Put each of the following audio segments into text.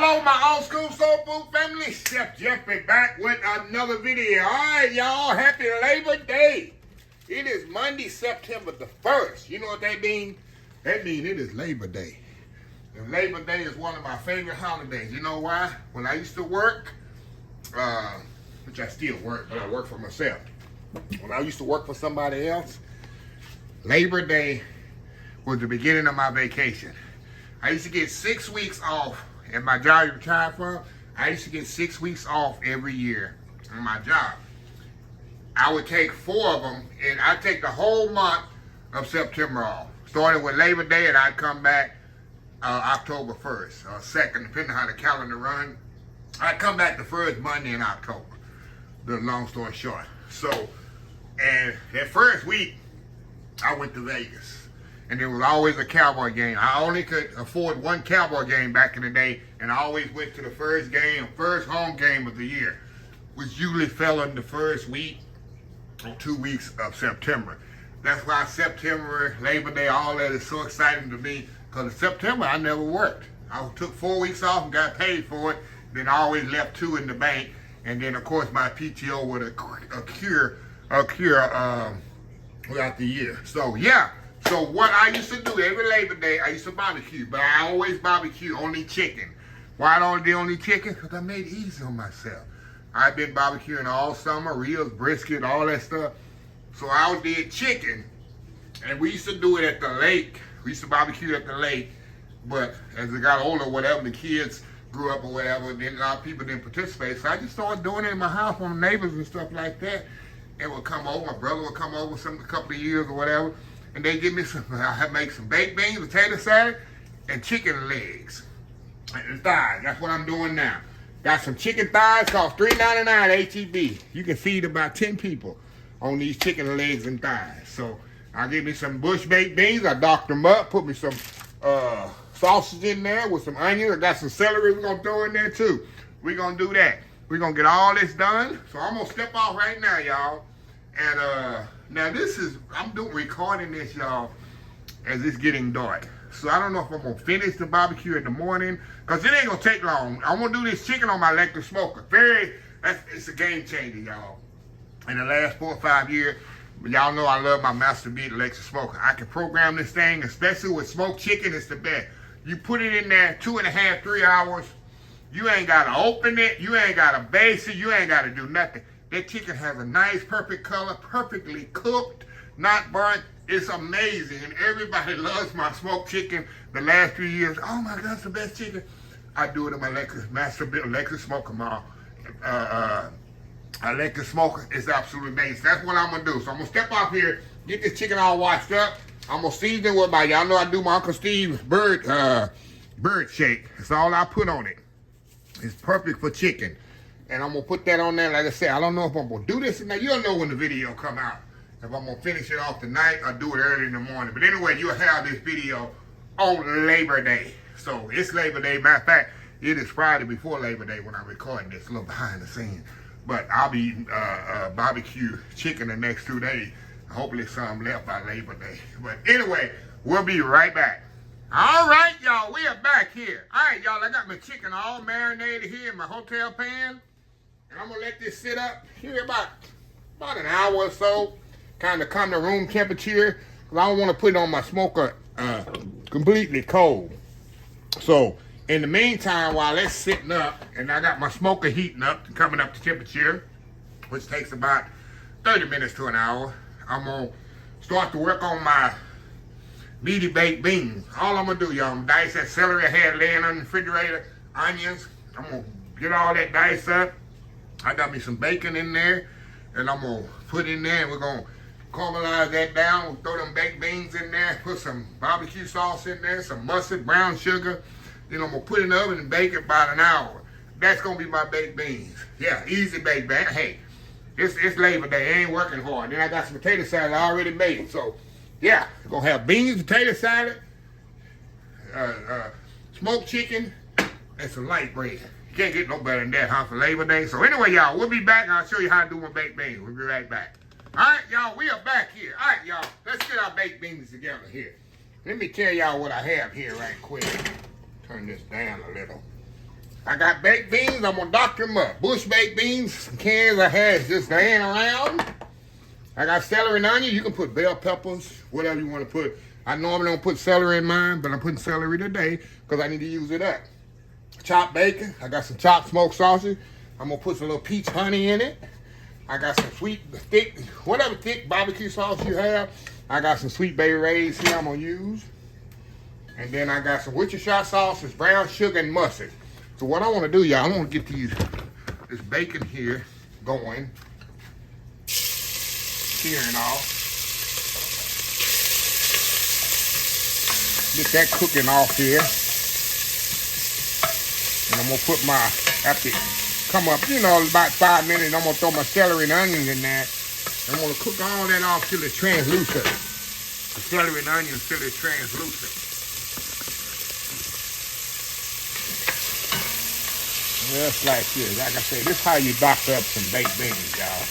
Hello, my old school soul food family. Chef Jeffrey back with another video. All right, y'all. Happy Labor Day. It is Monday, September the 1st. You know what that means? That means it is Labor Day. And Labor Day is one of my favorite holidays. You know why? When I used to work, which I still work, but I work for myself. When I used to work for somebody else, Labor Day was the beginning of my vacation. I used to get 6 weeks off at my job I retired from. I used to get 6 weeks off every year on my job. I would take 4 of them, and I'd take the whole month of September off. Starting with Labor Day, and I'd come back October 1st or 2nd, depending on how the calendar runs. I'd come back the first Monday in October, the long story short. So, and that first week, I went to Vegas. And there was always a Cowboy game. I only could afford one Cowboy game back in the day, and I always went to the first home game of the year, which usually fell in the first week or 2 weeks of September. That's why September, Labor Day, all that is so exciting to me, because in September I never worked. I took 4 weeks off and got paid for it, then I always left 2 in the bank, and then of course my PTO would occur throughout the year. So yeah. So what I used to do every Labor Day, I used to barbecue, but I always barbecue only chicken. Why don't I do only chicken? Because I made it easy on myself. I've been barbecuing all summer, ribs, brisket, all that stuff. So I did chicken, and we used to do it at the lake. We used to barbecue at the lake, but as I got older, whatever, the kids grew up or whatever, then a lot of people didn't participate. So I just started doing it in my house with my neighbors and stuff like that. And would come over, my brother would come over a couple of years or whatever, and they give me some, I make some baked beans, potato salad, and chicken legs and thighs. That's what I'm doing now. Got some chicken thighs, cost $3.99 HEB. You can feed about 10 people on these chicken legs and thighs. So I'll give me some bush baked beans. I docked them up, put me some sausage in there with some onions. I got some celery we're going to throw in there too. We're going to do that. We're going to get all this done. So I'm going to step off right now, y'all. And now I'm recording this, y'all, as it's getting dark. So I don't know if I'm going to finish the barbecue in the morning, because it ain't going to take long. I'm going to do this chicken on my electric smoker. It's a game changer, y'all. In the last 4 or 5 years, y'all know I love my Master Beat electric smoker. I can program this thing, especially with smoked chicken, it's the best. You put it in there 2.5, 3 hours. You ain't got to open it. You ain't got to baste it. You ain't got to do nothing. That chicken has a nice, perfect color, perfectly cooked, not burnt. It's amazing, and everybody loves my smoked chicken. The last 3 years, oh my God, it's the best chicken. I do it in my Master Built electric smoker, electric smoker is absolutely amazing. That's what I'm gonna do. So I'm gonna step off here, get this chicken all washed up. I'm gonna season it with y'all know I do my Uncle Steve's bird shake. That's all I put on it. It's perfect for chicken. And I'm going to put that on there. Like I said, I don't know if I'm going to do this. Now, you don't know when the video come out. If I'm going to finish it off tonight or do it early in the morning. But anyway, you'll have this video on Labor Day. So, it's Labor Day. Matter of fact, it is Friday before Labor Day when I'm recording this. A little behind the scenes. But I'll be eating barbecue chicken the next 2 days. Hopefully, some left by Labor Day. But anyway, we'll be right back. All right, y'all. We are back here. All right, y'all. I got my chicken all marinated here in my hotel pan. And I'm going to let this sit up here about an hour or so. Kind of come to room temperature. Because I don't want to put it on my smoker completely cold. So, in the meantime, while that's sitting up, and I got my smoker heating up, coming up to temperature, which takes about 30 minutes to an hour, I'm going to start to work on my meaty baked beans. All I'm going to do, y'all, I'm going to dice that celery I had laying on the refrigerator, onions. I'm going to get all that diced up. I got me some bacon in there, and I'm going to put in there, and we're going to caramelize that down. We'll throw them baked beans in there, put some barbecue sauce in there, some mustard, brown sugar. Then I'm going to put it in the oven and bake it about an hour. That's going to be my baked beans. Yeah, easy baked beans. Hey, it's Labor Day. I ain't working hard. Then I got some potato salad I already made. So, yeah, we're going to have beans, potato salad, smoked chicken, and some light bread. You can't get no better than that, huh, for Labor Day. So anyway, y'all, we'll be back, and I'll show you how to do my baked beans. We'll be right back. All right, y'all, we are back here. All right, y'all, let's get our baked beans together here. Let me tell y'all what I have here right quick. Turn this down a little. I got baked beans. I'm gonna doctor them up. Bush baked beans, some cans I had just laying around. I got celery and onion. You can put bell peppers, whatever you want to put. I normally don't put celery in mine, but I'm putting celery today because I need to use it up. Chopped bacon. I got some chopped smoked sausage. I'm gonna put some little peach honey in it. I got some sweet, thick, whatever thick barbecue sauce you have. I got some sweet baby rays here I'm gonna use. And then I got some Worcestershire sauce, it's brown sugar and mustard. So what I wanna do, y'all, I wanna get this bacon here going. Searing off. Get that cooking off here. And I'm gonna put my, after it come up, you know, about 5 minutes, I'm gonna throw my celery and onions in there. I'm gonna cook all that off till it's translucent. The celery and onions till it's translucent. Just like this. Like I say, this is how you doctor up some baked beans, y'all.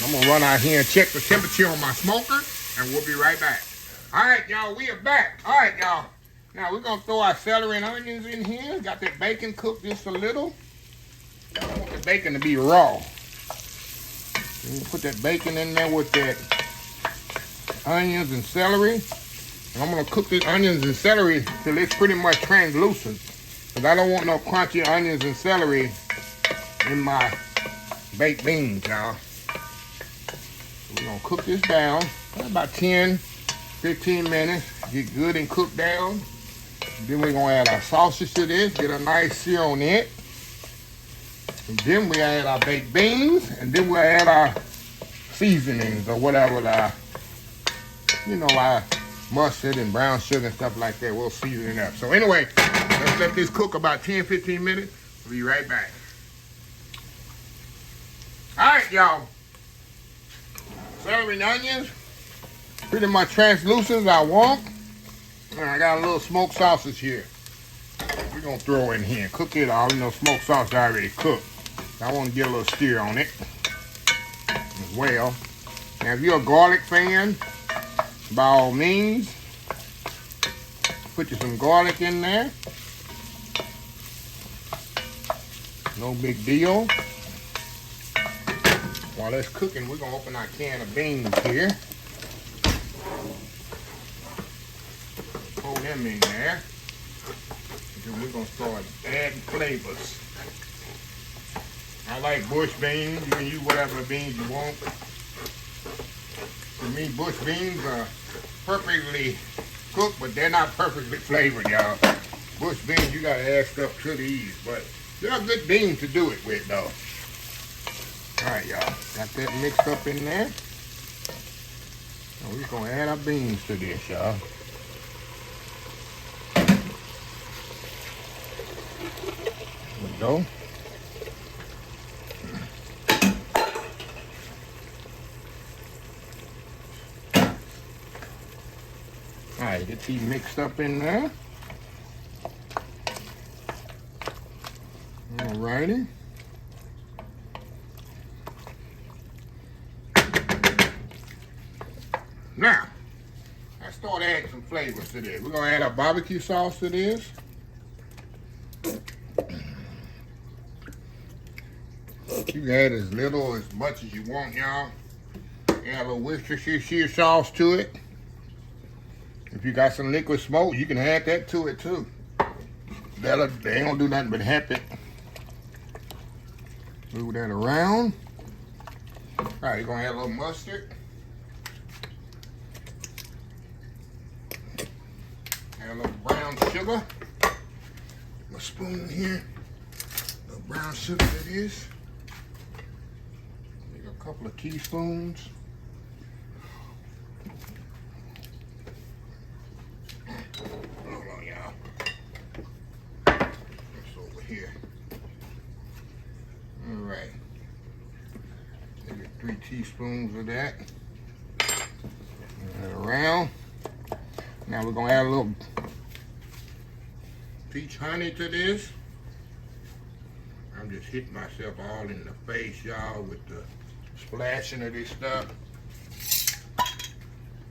I'm gonna run out here and check the temperature on my smoker, and we'll be right back. All right, y'all, we are back. All right, y'all. Now we're gonna throw our celery and onions in here. Got that bacon cooked just a little. I want the bacon to be raw. Put that bacon in there with that onions and celery. And I'm gonna cook these onions and celery till it's pretty much translucent. Because I don't want no crunchy onions and celery in my baked beans, y'all. So we're gonna cook this down about 10, 15 minutes. Get good and cooked down. Then we're gonna add our sausage to this, get a nice sear on it. And then we add our baked beans, and then we'll add our seasonings or whatever, our mustard and brown sugar and stuff like that. We'll season it up. So anyway, let's let this cook about 10, 15 minutes. We'll be right back. All right, y'all. Celery and onions, pretty much translucent as I want. And I got a little smoked sausage here. We're gonna throw in here. Cook it all. You know, smoked sausage already cooked. I want to get a little stir on it as well. Now, if you're a garlic fan, by all means, put you some garlic in there. No big deal. While that's cooking, we're gonna open our can of beans here. Pour them in there. Then we're gonna start adding flavors. I like bush beans. You can use whatever beans you want. To me, bush beans are perfectly cooked, but they're not perfectly flavored, y'all. Bush beans, you gotta add stuff to these, but they're good beans to do it with, though. All right, y'all. Got that mixed up in there. And we're gonna add our beans to this, y'all. There we go. All right, get these mixed up in there. All righty. Now, let's start adding some flavors to this. We're gonna add our barbecue sauce to this. You can add as little or as much as you want, y'all. Add a little Worcestershire sauce to it. If you got some liquid smoke, you can add that to it too. They ain't gonna do nothing but help it. Move that around. All right, you're gonna add a little mustard. Add a little brown sugar. My spoon here. A little brown sugar it is. Take a couple of teaspoons. Hold on, y'all. It's over here. All right. Maybe 3 teaspoons of that. Turn that around. Now we're gonna add a little peach honey to this. I'm just hitting myself all in the face, y'all, with the splashing of this stuff.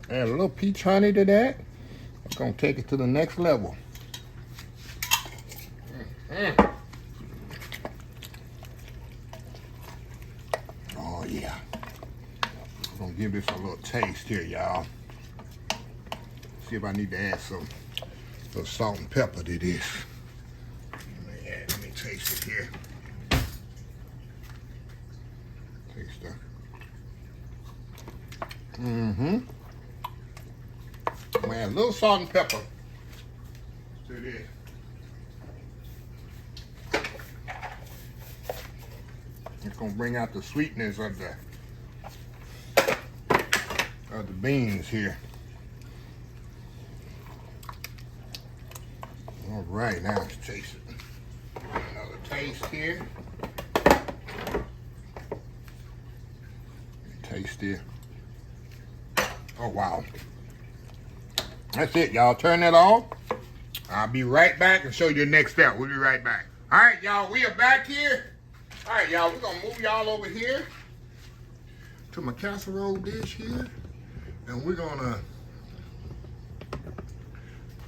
Add a little peach honey to that. It's gonna take it to the next level. Oh yeah. I'm gonna give this a little taste here, y'all. See if I need to add some little salt and pepper to this. Let me taste it here. Taste that. I'm gonna add a little salt and pepper to this. It's gonna bring out the sweetness of the beans here. All right, now let's taste it. Another taste here. Taste it. Oh wow. That's it, y'all. Turn that off. I'll be right back and show you the next step. We'll be right back. All right, y'all, we are back here. All right, y'all, we're gonna move y'all over here to my casserole dish here. And we're gonna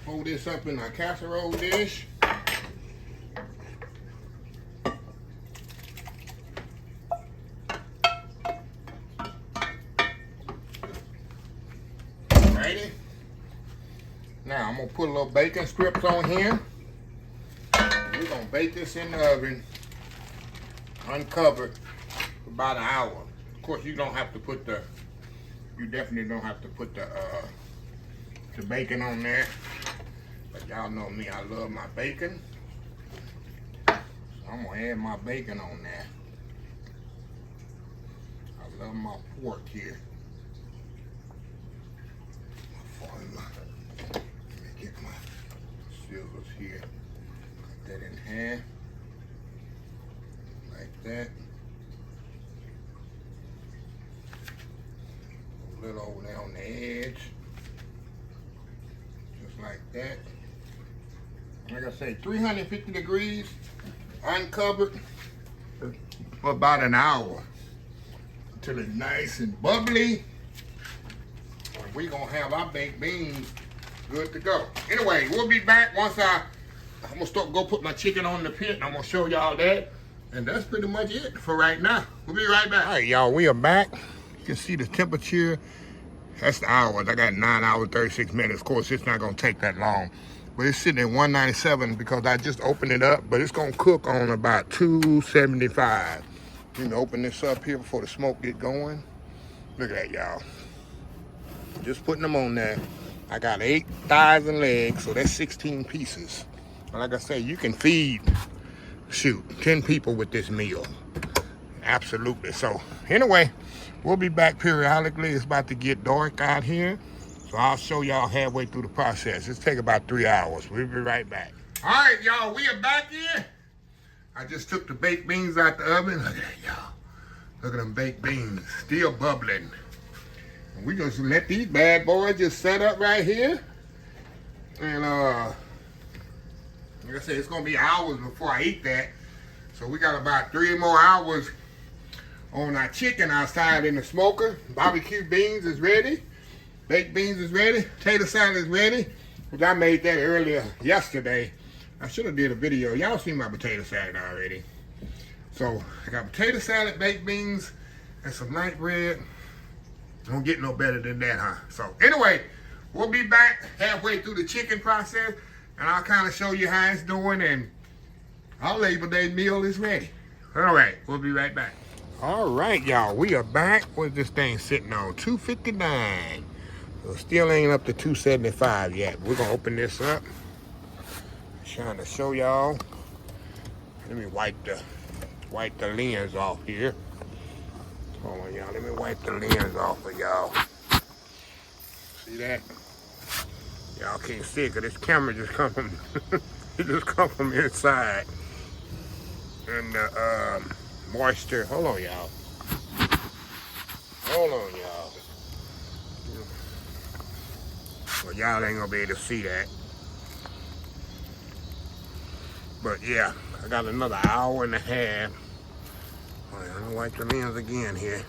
fold this up in our casserole dish. Alrighty. Now I'm gonna put a little bacon strips on here. We're gonna bake this in the oven, uncovered, for about an hour. Of course, you don't have to put the, you definitely don't have to put the bacon on there. But y'all know me, I love my bacon. So I'm gonna add my bacon on there. I love my pork here. Let me get my scissors here. Cut that in half. Like that. A little over there on the edge. Just like that. Like I say, 350 degrees, uncovered, for about an hour. Until it's nice and bubbly. And we're gonna have our baked beans good to go. Anyway, we'll be back once I'm gonna go put my chicken on the pit, and I'm gonna show y'all that. And that's pretty much it for right now. We'll be right back. All right, y'all, we are back. You can see the temperature. That's the hours. I got 9 hours, 36 minutes. Of course, it's not gonna take that long. But it's sitting at 197 because I just opened it up, but it's gonna cook on about 275. You can open this up here before the smoke get going. Look at that, y'all. Just putting them on there. I got 8 thighs and legs, so that's 16 pieces. And like I say, you can feed, shoot, 10 people with this meal. Absolutely. So anyway, we'll be back periodically. It's about to get dark out here. So I'll show y'all halfway through the process. It's take about 3 hours. We'll be right back. All right, y'all, we are back here. I just took the baked beans out the oven. Look at that, y'all. Look at them baked beans, still bubbling. And we just let these bad boys just set up right here. And like I said, it's gonna be hours before I eat that. So we got about 3 more hours on our chicken outside in the smoker. Barbecue beans is ready. Baked beans is ready. Potato salad is ready. Which I made that earlier yesterday. I should have did a video. Y'all seen my potato salad already. So I got potato salad, baked beans, and some light bread. Don't get no better than that, huh? So anyway, we'll be back halfway through the chicken process, and I'll kind of show you how it's doing, and our Labor Day meal is ready. All right, we'll be right back. All right, y'all, we are back. What's this thing sitting on? 259. So still ain't up to 275 yet. We're gonna open this up. Trying to show y'all. Let me wipe the lens off here. Hold on, y'all. Let me wipe the lens off of y'all. See that? Y'all can't see it because this camera just come from it just come from inside. And the moisture. Hold on, y'all. Hold on, y'all. Well, y'all ain't gonna be able to see that. But yeah, I got another hour and a half. All right, I'm gonna wipe the lens again here.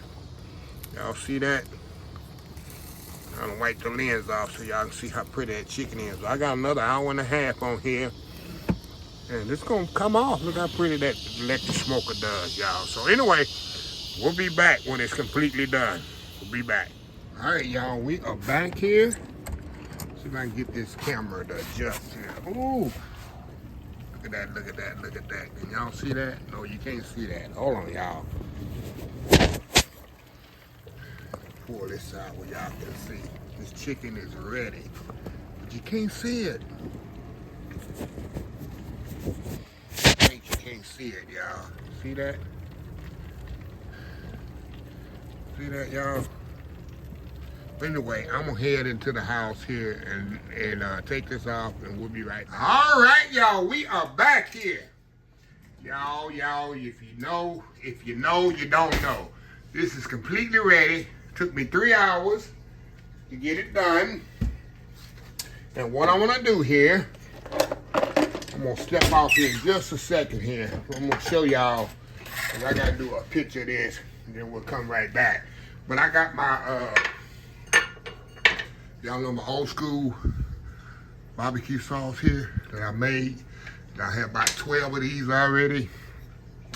Y'all see that? I'm gonna wipe the lens off so y'all can see how pretty that chicken is. So I got another hour and a half on here. And it's gonna come off. Look how pretty that electric smoker does, y'all. So anyway, we'll be back when it's completely done. We'll be back. All right, y'all, we are back here. See if I can get this camera to adjust here. Ooh, look at that, look at that, look at that. Can y'all see that? No, you can't see that. Hold on, y'all. Pull this out where y'all can see. This chicken is ready, but you can't see it. I think you can't see it, y'all. See that? See that, y'all? Anyway, I'm gonna head into the house here and take this off, and we'll be right back. All right, y'all, we are back here. Y'all, if you know, you don't know. This is completely ready. Took me 3 hours to get it done. And what I'm gonna do here, I'm gonna step off here in just a second here. I'm gonna show y'all, and I gotta do a picture of this, and then we'll come right back. But I got my, y'all know my old school barbecue sauce here that I made. I have about 12 of these already.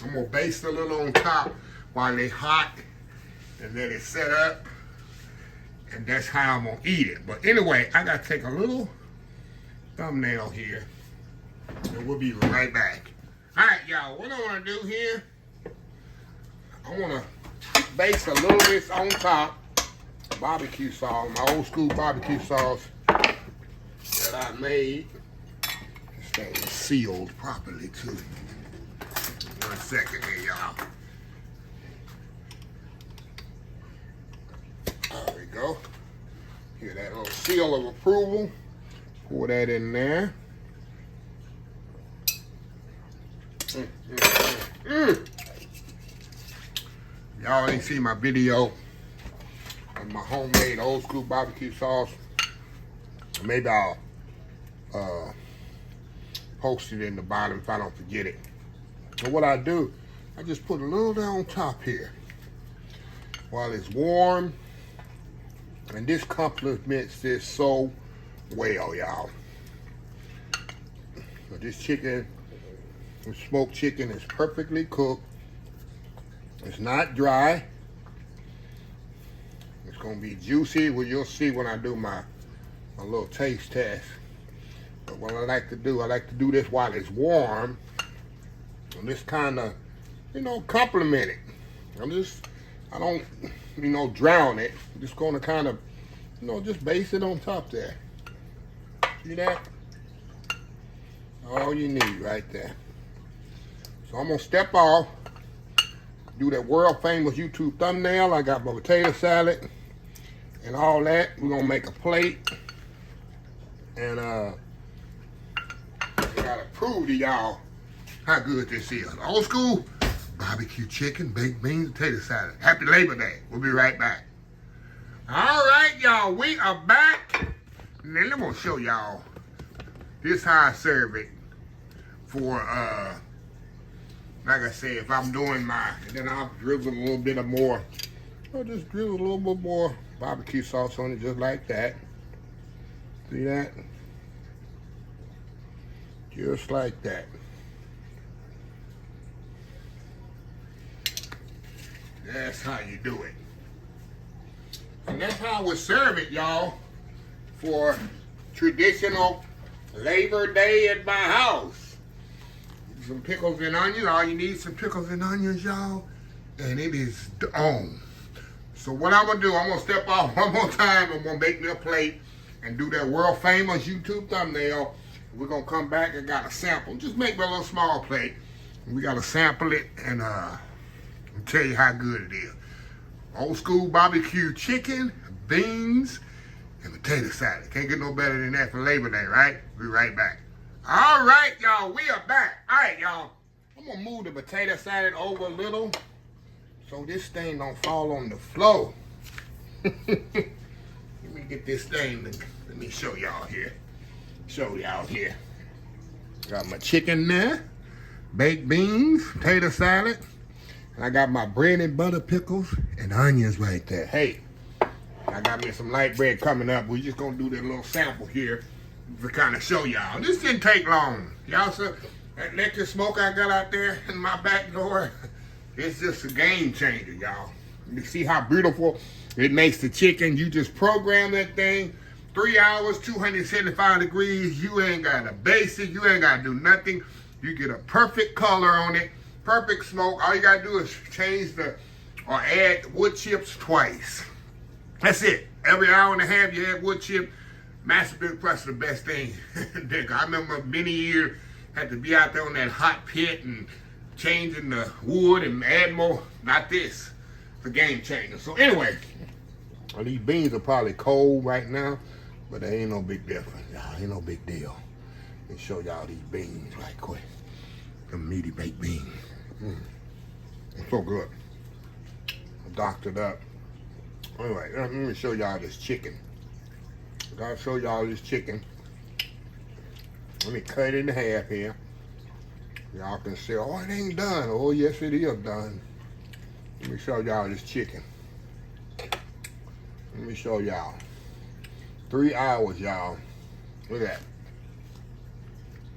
I'm gonna baste a little on top while they're hot, and then it's set up, and that's how I'm gonna eat it. But anyway, I gotta take a little thumbnail here, and we'll be right back. All right, y'all, what I wanna do here, I wanna baste a little bit on top, barbecue sauce, my old school barbecue sauce that I made. This thing is sealed properly too. 1 second here, y'all. There we go. Hear that little seal of approval. Pour that in there. Y'all ain't seen my video on my homemade old school barbecue sauce. Maybe I'll post it in the bottom if I don't forget it. So what I do, I just put a little down on top here while it's warm. And this complements this so well, y'all. So this chicken, this smoked chicken, is perfectly cooked. It's not dry. It's gonna be juicy. Well, you'll see when I do my little taste test. But what I like to do this while it's warm. And this kind of, complement it. I don't, drown it. I'm just gonna kind of, just base it on top there. See that? All you need right there. So I'm gonna step off, do that world famous YouTube thumbnail. I got my potato salad and all that. We're gonna make a plate. And I gotta prove to y'all how good this is. Old school barbecue chicken, baked beans, potato salad. Happy Labor Day. We'll be right back. All right, y'all, we are back. And then I'm gonna show y'all this how I serve it for, like I said, if I'm doing then I'll drizzle a little bit of more. I'll just drizzle a little bit more barbecue sauce on it, just like that. See that? Just like that. That's how you do it. And that's how we serve it, y'all, for traditional Labor Day at my house. Some pickles and onions. All you need is some pickles and onions, y'all, and it is on. So what I'm gonna do, I'm gonna step off one more time. I'm gonna make me a plate and do that world famous YouTube thumbnail. We're gonna come back and got a sample. Just make me a little small plate. We gotta sample it and tell you how good it is. Old school barbecue chicken, beans, and potato salad. Can't get no better than that for Labor Day, right? We'll be right back. All right, y'all, we are back. All right, y'all, I'm gonna move the potato salad over a little so this thing don't fall on the floor. Let me get this thing, let me show y'all here. Got my chicken there, baked beans, potato salad, and I got my bread and butter pickles and onions right there. Hey, I got me some light bread coming up. We're just gonna do that little sample here to kind of show y'all. This didn't take long. Y'all, so That electric smoke I got out there in my back door, it's just a game changer, y'all. You see how beautiful it makes the chicken. You just program that thing, 3 hours, 275 degrees. You ain't got to baste it. You ain't got to do nothing. You get a perfect color on it, perfect smoke. All you got to do is change or add wood chips twice. That's it. Every hour and a half you add wood chip. Master Built Crust is the best thing. I remember many years had to be out there on that hot pit and changing the wood and add more. Not this. It's a game changer. So anyway, well, these beans are probably cold right now, but there ain't no big difference. Y'all, ain't no big deal. Let me show y'all these beans right quick. The meaty baked beans. It's so good. I doctored up. Anyway, let me show y'all this chicken. Gotta show y'all this chicken. Let me cut it in half here. Y'all can say, oh, it ain't done. Oh, yes, it is done. Let me show y'all this chicken. Let me show y'all. 3 hours, y'all. Look at that.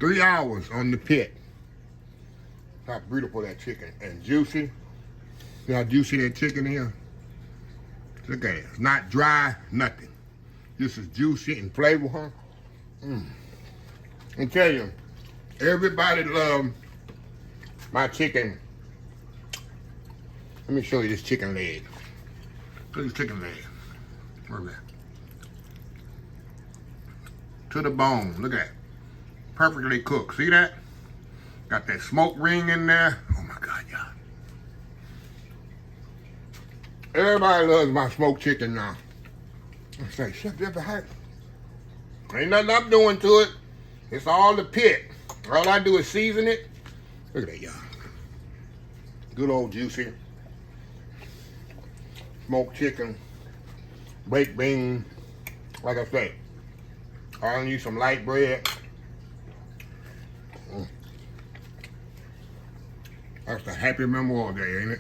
3 hours on the pit. How beautiful that chicken. And juicy. See how juicy that chicken is? Look at it. It's not dry, nothing. This is juicy and flavorful. I tell you, everybody loves my chicken. Let me show you this chicken leg. Look at this chicken leg. Look at that. To the bone. Look at that. Perfectly cooked. See that? Got that smoke ring in there. Oh my God, y'all. Everybody loves my smoked chicken now. I say, Chef, you ever had? Ain't nothing I'm doing to it. It's all the pit. All I do is season it. Look at that, y'all. Good old juicy smoked chicken, baked beans. Like I say, I need some light bread. That's a happy Memorial Day, ain't it?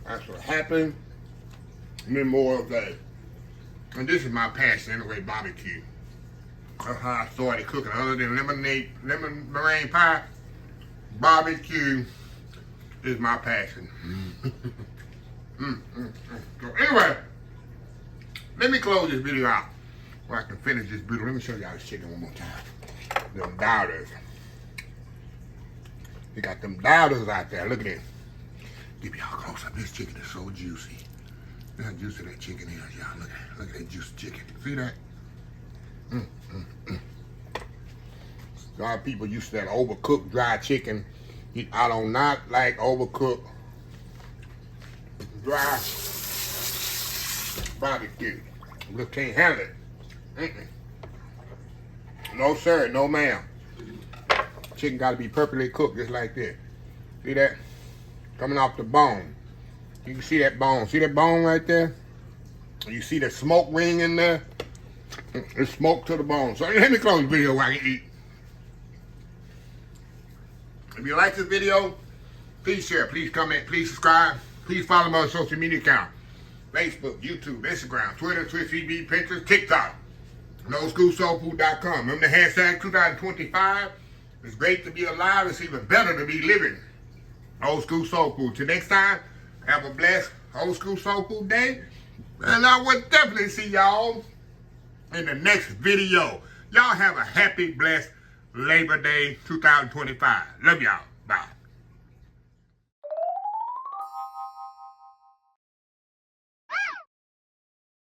That's a happy Memorial Day. And this is my passion anyway, barbecue. That's how I started cooking. Other than lemon meringue pie, barbecue is my passion. So anyway, let me close this video out where I can finish this video. Let me show y'all this chicken one more time. Them doubters. You got them doubters out there. Look at this. Give y'all a close up. This chicken is so juicy. Look how juicy that chicken is, y'all. Look at that juicy chicken. See that? A lot of people used to that overcooked dry chicken. I do not like overcooked dry barbecue. Just can't handle it. No sir, no ma'am. Chicken got to be perfectly cooked just like this. See that? Coming off the bone. You can see that bone. See that bone right there? You see the smoke ring in there? It's smoke to the bone. So let me close the video while I can eat. If you like this video, please share, please comment, please subscribe. Please follow my social media account. Facebook, YouTube, Instagram, Twitter, Twitch TV, Pinterest, TikTok. And oldschoolsoulfood.com. Remember the hashtag 2025? It's great to be alive. It's even better to be living. Old School Soul Food. Till next time, have a blessed Old School Soul Food day. And I will definitely see y'all in the next video. Y'all have a happy, blessed Labor Day 2025. Love y'all. Bye.